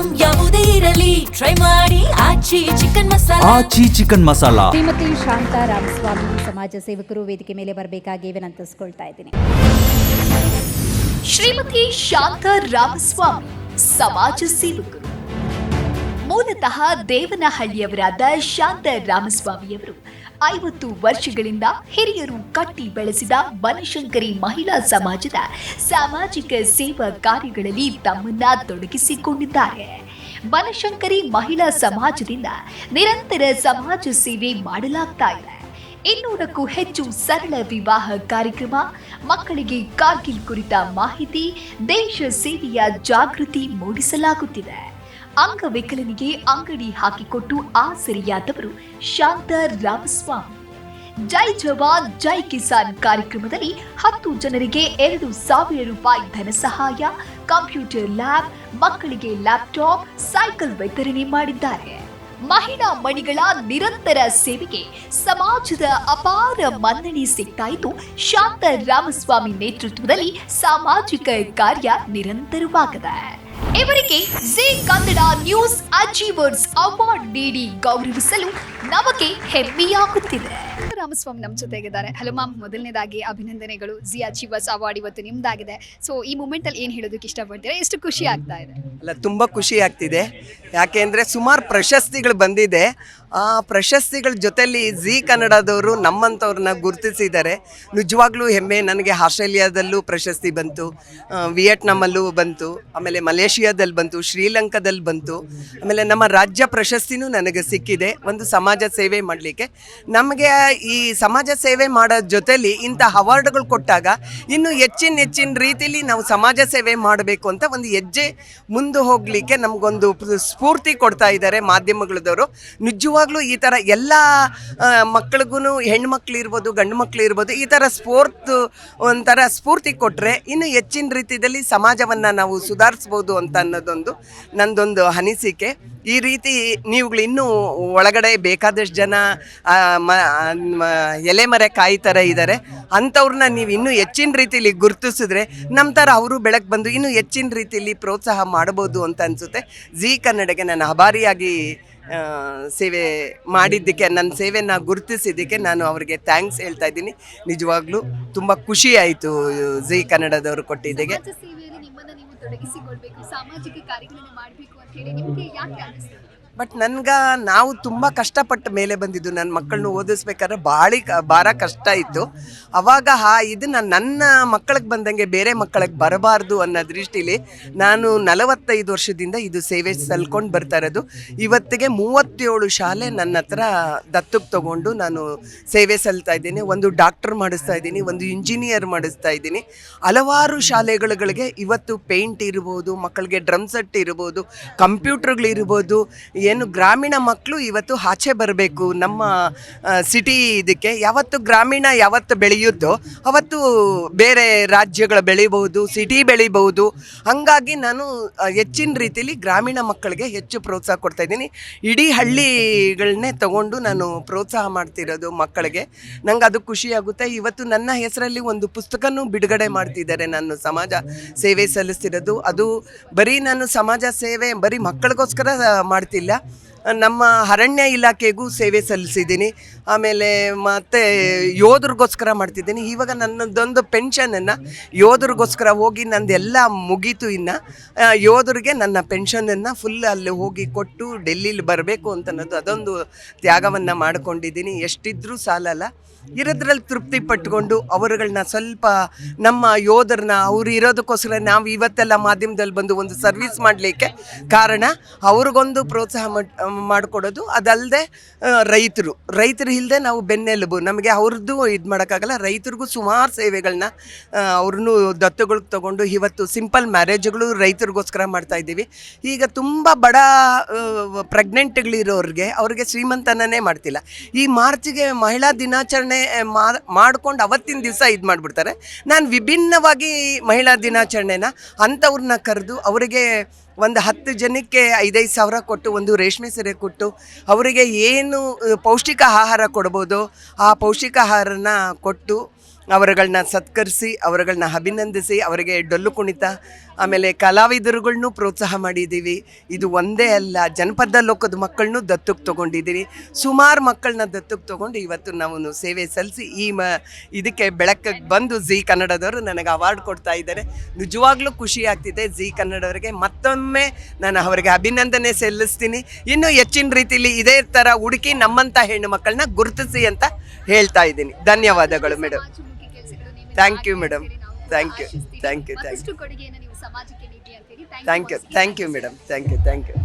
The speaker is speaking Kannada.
ಐಟಂ ಯಾವುದೇ ಇರಲಿ ಟ್ರೈ ಮಾಡಿ ಆಚಿ ಚಿಕನ್ ಮಸಾಲಾ. ಶ್ರೀಮತಿ ಶಾಂತಾ ರಾಮಸ್ವಾಮಿ ಸಮಾಜ ಸೇವಕರು ವೇದಿಕೆ ಮೇಲೆ ಬರಬೇಕಾಗಿ ವಿನಂತಿಸಿಕೊಳ್ತಾ ಇದ್ದೀನಿ. ಶ್ರೀಮತಿ ಶಾಂತಾ ರಾಮಸ್ವಾಮಿ ಸಮಾಜ ಸೇವಕರು ಮೂಲತಃ ದೇವನಹಳ್ಳಿಯವರಾದ ಶಾಂತಾ ರಾಮಸ್ವಾಮಿಯವರು 50 ವರ್ಷಗಳಿಂದ ಹಿರಿಯರು ಕಟ್ಟಿ ಬೆಳೆಸಿದ ಬನಶಂಕರಿ ಮಹಿಳಾ ಸಮಾಜದ ಸಾಮಾಜಿಕ ಸೇವಾ ಕಾರ್ಯಗಳಲ್ಲಿ ತಮ್ಮನ್ನ ತೊಡಗಿಸಿಕೊಂಡಿದ್ದಾರೆ. ಬನಶಂಕರಿ ಮಹಿಳಾ ಸಮಾಜದಿಂದ ನಿರಂತರ ಸಮಾಜ ಸೇವೆ ಮಾಡಲಾಗ್ತಾ ಇದೆ. 200ಕ್ಕೂ ಹೆಚ್ಚು ಸರಳ ವಿವಾಹ ಕಾರ್ಯಕ್ರಮ, ಮಕ್ಕಳಿಗೆ ಕಾರ್ಗಿಲ್ ಕುರಿತ ಮಾಹಿತಿ, ದೇಶ ಸೇವೆಯ ಜಾಗೃತಿ ಮೂಡಿಸಲಾಗುತ್ತಿದೆ. ಅಂಗವಿಕಲನಿಗೆ ಅಂಗಡಿ ಹಾಕಿಕೊಟ್ಟು ಆಸರಿಯಾದವರು ಶಾಂತಾ ರಾಮಸ್ವಾಮಿ. ಜೈ ಜವಾನ್ ಜೈ ಕಿಸಾನ್ ಕಾರ್ಯಕ್ರಮದಲ್ಲಿ 10 ಜನರಿಗೆ 2,000 ರೂಪಾಯಿ ಧನ ಸಹಾಯ, ಕಂಪ್ಯೂಟರ್ ಲ್ಯಾಬ್, ಮಕ್ಕಳಿಗೆ ಲ್ಯಾಪ್ಟಾಪ್, ಸೈಕಲ್ ವಿತರಣೆ ಮಾಡಿದ್ದಾರೆ. ಮಹಿಳಾ ಮಣಿಗಳ ನಿರಂತರ ಸೇವೆಗೆ ಸಮಾಜದ ಅಪಾರ ಮನ್ನಣೆ ಸಿಗ್ತಾ ಇದ್ದು, ಶಾಂತಾ ರಾಮಸ್ವಾಮಿ ನೇತೃತ್ವದಲ್ಲಿ ಸಾಮಾಜಿಕ ಕಾರ್ಯ ನಿರಂತರವಾಗಿದೆ. ಇವರಿಗೆ G Kannada news achievers award ನೀಡಿ ಗೌರವಿಸಲು ನಮಗೆ ಹೆಮ್ಮೆಯಾಗುತ್ತಿದೆ. ರಾಮಸ್ವಾಮಿ ನಮ್ಮ ಜೊತೆಗಿದ್ದಾರೆ. ಹಲೋ ಮ್ಯಾಮ್, ಮೊದಲನೇದಾಗಿ ಅಭಿನಂದನೆಗಳು. ಜಿ ಅಚೀವರ್ಸ್ ಅವಾರ್ಡ್ ಇವತ್ತು ನಿಮ್ದಾಗಿದೆ. ಸೊ ಈ ಮೂಮೆಂಟ್ ಅಲ್ಲಿ ಏನು ಹೇಳೋದಕ್ಕೆ ಇಷ್ಟಪಡ್ತೀರಾ? ಎಷ್ಟು ಖುಷಿ ಆಗ್ತಾ ಇದೆ? ಅಲ್ಲ, ತುಂಬ ಖುಷಿ ಆಗ್ತಿದೆ. ಯಾಕೆಂದರೆ ಸುಮಾರು ಪ್ರಶಸ್ತಿಗಳು ಬಂದಿದೆ. ಆ ಪ್ರಶಸ್ತಿಗಳ ಜೊತೆಲಿ ಜಿ ಕನ್ನಡದವರು ನಮ್ಮಂಥವ್ರನ್ನ ಗುರುತಿಸಿದ್ದಾರೆ. ನಿಜವಾಗ್ಲೂ ಹೆಮ್ಮೆ. ನನಗೆ ಆಸ್ಟ್ರೇಲಿಯಾದಲ್ಲೂ ಪ್ರಶಸ್ತಿ ಬಂತು, ವಿಯೆಟ್ನಾಮಲ್ಲೂ ಬಂತು, ಆಮೇಲೆ ಮಲೇಷಿಯಾದಲ್ಲಿ ಬಂತು, ಶ್ರೀಲಂಕಾದಲ್ಲಿ ಬಂತು, ಆಮೇಲೆ ನಮ್ಮ ರಾಜ್ಯ ಪ್ರಶಸ್ತಿನೂ ನನಗೆ ಸಿಕ್ಕಿದೆ ಒಂದು ಸಮಾಜ ಸೇವೆ ಮಾಡಲಿಕ್ಕೆ. ನಮಗೆ ಈ ಸಮಾಜ ಸೇವೆ ಮಾಡೋ ಜೊತೆಲಿ ಇಂಥ ಅವಾರ್ಡ್ಗಳು ಕೊಟ್ಟಾಗ ಇನ್ನು ಹೆಚ್ಚಿನ ರೀತಿಯಲ್ಲಿ ನಾವು ಸಮಾಜ ಸೇವೆ ಮಾಡಬೇಕು ಅಂತ ಒಂದು ಹೆಜ್ಜೆ ಮುಂದೆ ಹೋಗಲಿಕ್ಕೆ ನಮಗೊಂದು ಸ್ಫೂರ್ತಿ ಕೊಡ್ತಾ ಇದ್ದಾರೆ ಮಾಧ್ಯಮಗಳದವರು. ನಿಜವಾಗ್ಲೂ ಈ ಥರ ಎಲ್ಲ ಮಕ್ಕಳಿಗೂ, ಹೆಣ್ಮಕ್ಳು ಇರ್ಬೋದು, ಗಂಡು ಮಕ್ಕಳು ಇರ್ಬೋದು, ಈ ಥರ ಒಂಥರ ಸ್ಫೂರ್ತಿ ಕೊಟ್ಟರೆ ಇನ್ನು ಹೆಚ್ಚಿನ ರೀತಿಯಲ್ಲಿ ಸಮಾಜವನ್ನು ನಾವು ಸುಧಾರಿಸ್ಬೋದು ಅಂತ ಅನ್ನೋದೊಂದು ನಂದೊಂದು ಅನಿಸಿಕೆ. ಈ ರೀತಿ ನೀವುಗಳು ಇನ್ನೂ ಒಳಗಡೆ ಬೇಕಾದಷ್ಟು ಜನ ಎಲೆಮರೆ ಕಾಯಿ ಥರ ಇದ್ದಾರೆ. ಅಂಥವ್ರನ್ನ ನೀವು ಇನ್ನೂ ಹೆಚ್ಚಿನ ರೀತಿಯಲ್ಲಿ ಗುರುತಿಸಿದ್ರೆ ನಮ್ಮ ಥರ ಅವರು ಬೆಳಕು ಬಂದು ಇನ್ನೂ ಹೆಚ್ಚಿನ ರೀತಿಯಲ್ಲಿ ಪ್ರೋತ್ಸಾಹ ಮಾಡ್ಬೋದು ಅಂತ ಅನಿಸುತ್ತೆ. ಜಿ ಕನ್ನಡಗೆ ನಾನು ಆಭಾರಿಯಾಗಿ ಸೇವೆ ಮಾಡಿದ್ದಕ್ಕೆ, ನನ್ನ ಸೇವೆನ ಗುರುತಿಸಿದ್ದಕ್ಕೆ ನಾನು ಅವರಿಗೆ ಥ್ಯಾಂಕ್ಸ್ ಹೇಳ್ತಾ ಇದ್ದೀನಿ. ನಿಜವಾಗ್ಲೂ ತುಂಬ ಖುಷಿ ಆಯಿತು ಜಿ ಕನ್ನಡದವರು ಕೊಟ್ಟಿದ್ದಕ್ಕೆ. ಸಾಮಾಜಿಕ ಕಾರ್ಯಗಳನ್ನು ಮಾಡಬೇಕು ಅಂತ ಹೇಳಿ ನಿಮಗೆ ಯಾಕೆ ಅನಿಸ್ತು? ಬಟ್ ನಾವು ತುಂಬ ಕಷ್ಟಪಟ್ಟ ಮೇಲೆ ಬಂದಿದ್ದು. ನನ್ನ ಮಕ್ಕಳನ್ನ ಓದಿಸ್ಬೇಕಾದ್ರೆ ಭಾಳ ಕಷ್ಟ ಇತ್ತು. ಅವಾಗ ಇದನ್ನು ನನ್ನ ಮಕ್ಕಳಿಗೆ ಬಂದಂಗೆ ಬೇರೆ ಮಕ್ಕಳಿಗೆ ಬರಬಾರ್ದು ಅನ್ನೋ ದೃಷ್ಟಿಲಿ ನಾನು 45 ವರ್ಷದಿಂದ ಇದು ಸೇವೆ ಸಲ್ಕೊಂಡು ಬರ್ತಾ ಇರೋದು. ಇವತ್ತಿಗೆ 37 ಶಾಲೆ ನನ್ನ ಹತ್ರ ದತ್ತಕ್ಕೆ ತಗೊಂಡು ನಾನು ಸೇವೆ ಸಲ್ತಾ ಇದ್ದೀನಿ. ಒಂದು ಡಾಕ್ಟರ್ ಮಾಡಿಸ್ತಾ ಇದ್ದೀನಿ, ಒಂದು ಇಂಜಿನಿಯರ್ ಮಾಡಿಸ್ತಾ ಇದ್ದೀನಿ. ಹಲವಾರು ಶಾಲೆಗಳಿಗೆ ಇವತ್ತು ಪೇಂಟ್ ಇರ್ಬೋದು, ಮಕ್ಕಳಿಗೆ ಡ್ರಮ್ ಸೆಟ್ ಇರ್ಬೋದು, ಕಂಪ್ಯೂಟರ್ಗಳಿರ್ಬೋದು. ಏನು ಗ್ರಾಮೀಣ ಮಕ್ಕಳು ಇವತ್ತು ಆಚೆ ಬರಬೇಕು ನಮ್ಮ ಸಿಟಿ. ಇದಕ್ಕೆ ಯಾವತ್ತು ಗ್ರಾಮೀಣ ಯಾವತ್ತು ಬೆಳೆಯುತ್ತೋ ಅವತ್ತು ಬೇರೆ ರಾಜ್ಯಗಳು ಬೆಳಿಬಹುದು, ಸಿಟಿ ಬೆಳಿಬಹುದು. ಹಾಗಾಗಿ ನಾನು ಹೆಚ್ಚಿನ ರೀತಿಯಲ್ಲಿ ಗ್ರಾಮೀಣ ಮಕ್ಕಳಿಗೆ ಹೆಚ್ಚು ಪ್ರೋತ್ಸಾಹ ಕೊಡ್ತಾ ಇದ್ದೀನಿ. ಇಡೀ ಹಳ್ಳಿಗಳನ್ನೇ ತಗೊಂಡು ನಾನು ಪ್ರೋತ್ಸಾಹ ಮಾಡ್ತಿರೋದು ಮಕ್ಕಳಿಗೆ. ನಂಗೆ ಅದು ಖುಷಿಯಾಗುತ್ತೆ. ಇವತ್ತು ನನ್ನ ಹೆಸರಲ್ಲಿ ಒಂದು ಪುಸ್ತಕನೂ ಬಿಡುಗಡೆ ಮಾಡ್ತಿದ್ದಾರೆ. ನಾನು ಸಮಾಜ ಸೇವೆ ಸಲ್ಲಿಸ್ತಿರೋದು ಅದು ಬರೀ ನಾನು ಸಮಾಜ ಸೇವೆ ಬರೀ ಮಕ್ಕಳಿಗೋಸ್ಕರ ಮಾಡ್ತಿಲ್ಲ, ನಮ್ಮ ಅರಣ್ಯ ಇಲಾಖೆಗೂ ಸೇವೆ ಸಲ್ಲಿಸಿದ್ದೀನಿ. ಆಮೇಲೆ ಮತ್ತು ಯೋಧರಿಗೋಸ್ಕರ ಮಾಡ್ತಿದ್ದೀನಿ. ಇವಾಗ ನನ್ನದೊಂದು ಪೆನ್ಷನನ್ನು ಯೋಧರಿಗೋಸ್ಕರ ಹೋಗಿ ನಂದೆಲ್ಲ ಮುಗೀತು. ಇನ್ನು ಯೋಧರಿಗೆ ನನ್ನ ಪೆನ್ಷನನ್ನು ಫುಲ್ ಅಲ್ಲಿ ಹೋಗಿ ಕೊಟ್ಟು ಡೆಲ್ಲಿಲಿ ಬರಬೇಕು ಅಂತ ಅನ್ನೋದು ಅದೊಂದು ತ್ಯಾಗವನ್ನು ಮಾಡಿಕೊಂಡಿದ್ದೀನಿ. ಎಷ್ಟಿದ್ರೂ ಸಾಲಲ್ಲ. ಇರೋದ್ರಲ್ಲಿ ತೃಪ್ತಿ ಪಟ್ಕೊಂಡು ಅವರುಗಳನ್ನ ಸ್ವಲ್ಪ ನಮ್ಮ ಯೋಧರನ್ನ ಅವ್ರು ಇರೋದಕ್ಕೋಸ್ಕರ ನಾವು ಇವತ್ತೆಲ್ಲ ಮಾಧ್ಯಮದಲ್ಲಿ ಬಂದು ಒಂದು ಸರ್ವಿಸ್ ಮಾಡಲಿಕ್ಕೆ ಕಾರಣ ಅವ್ರಿಗೊಂದು ಪ್ರೋತ್ಸಾಹ ಮಾಡಿಕೊಡೋದು. ಅದಲ್ಲದೆ ರೈತರು ಇಲ್ಲದೆ ನಾವು ಬೆನ್ನೆಲುಬು. ನಮಗೆ ಅವ್ರದ್ದು ಇದು ಮಾಡೋಕ್ಕಾಗಲ್ಲ. ರೈತರಿಗೂ ಸುಮಾರು ಸೇವೆಗಳನ್ನ ಅವ್ರನ್ನೂ ದತ್ತುಗಳಿಗೆ ತೊಗೊಂಡು ಇವತ್ತು ಸಿಂಪಲ್ ಮ್ಯಾರೇಜ್ಗಳು ರೈತರಿಗೋಸ್ಕರ ಮಾಡ್ತಾಯಿದ್ದೀವಿ. ಈಗ ತುಂಬ ಬಡ ಪ್ರೆಗ್ನೆಂಟ್ಗಳಿರೋರಿಗೆ ಅವ್ರಿಗೆ ಶ್ರೀಮಂತನೇ ಮಾಡ್ತಿಲ್ಲ. ಈ ಮಾರ್ಚಿಗೆ ಮಹಿಳಾ ದಿನಾಚರಣೆ ಮಾಡ್ಕೊಂಡು ಅವತ್ತಿನ ದಿವಸ ಇದು ಮಾಡಿಬಿಡ್ತಾರೆ. ನಾನು ವಿಭಿನ್ನವಾಗಿ ಮಹಿಳಾ ದಿನಾಚರಣೆನ ಅಂಥವ್ರನ್ನ ಕರೆದು ಅವರಿಗೆ ಒಂದು 10 ಜನಕ್ಕೆ 5-5 ಸಾವಿರ ಕೊಟ್ಟು ಒಂದು ರೇಷ್ಮೆ ಸೀರೆ ಕೊಟ್ಟು ಅವರಿಗೆ ಏನು ಪೌಷ್ಟಿಕ ಆಹಾರ ಕೊಡ್ಬೋದು ಆ ಪೌಷ್ಟಿಕ ಆಹಾರನ ಕೊಟ್ಟು ಅವರುಗಳನ್ನ ಸತ್ಕರಿಸಿ ಅವರುಗಳನ್ನ ಅಭಿನಂದಿಸಿ ಅವರಿಗೆ ಡೊಳ್ಳು ಕುಣಿತ ಆಮೇಲೆ ಕಲಾವಿದರುಗಳ್ನೂ ಪ್ರೋತ್ಸಾಹ ಮಾಡಿದ್ದೀವಿ. ಇದು ಒಂದೇ ಅಲ್ಲ, ಜನಪದ ಲೋಕದ ಮಕ್ಕಳನ್ನೂ ದತ್ತಕ್ಕೆ ತೊಗೊಂಡಿದ್ದೀನಿ. ಸುಮಾರು ಮಕ್ಕಳನ್ನ ದತ್ತಕ್ಕೆ ತೊಗೊಂಡು ಇವತ್ತು ನಾವು ಸೇವೆ ಸಲ್ಲಿಸಿ ಇದಕ್ಕೆ ಬೆಳಕಿಗೆ ಬಂದು ಜೀ ಕನ್ನಡದವರು ನನಗೆ ಅವಾರ್ಡ್ ಕೊಡ್ತಾ ಇದ್ದಾರೆ. ನಿಜವಾಗ್ಲೂ ಖುಷಿ ಆಗ್ತಿದೆ. ಜೀ ಕನ್ನಡವರಿಗೆ ಮತ್ತೊಮ್ಮೆ ನಾನು ಅವರಿಗೆ ಅಭಿನಂದನೆ ಸಲ್ಲಿಸ್ತೀನಿ. ಇನ್ನೂ ಹೆಚ್ಚಿನ ರೀತಿಯಲ್ಲಿ ಇದೇ ಥರ ಹುಡುಕಿ ನಮ್ಮಂಥ ಹೆಣ್ಣು ಮಕ್ಕಳನ್ನ ಗುರುತಿಸಿ ಅಂತ ಹೇಳ್ತಾ ಇದ್ದೀನಿ. ಧನ್ಯವಾದಗಳು ಮೇಡಮ್. ಸಮಾಜಮುಖಿ ಕೆಲಸಗಳು ನೀವು ಥ್ಯಾಂಕ್ ಯು ಮಾಡಿ ಮೇಡಮ್. ಅಂತೇಳಿ ನಾವು ಥ್ಯಾಂಕ್ ಯು ಆಶಿಸ್ತೀವಿ. ಥ್ಯಾಂಕ್ ಯು ಥ್ಯಾಂಕ್ ಮತ್ತಷ್ಟು ಕೊಡುಗೆಯನ್ನು ನೀವು ಸಮಾಜಕ್ಕೆ ನೀಡಿ ಅಂತೇಳಿ you thank you madam. Thank you.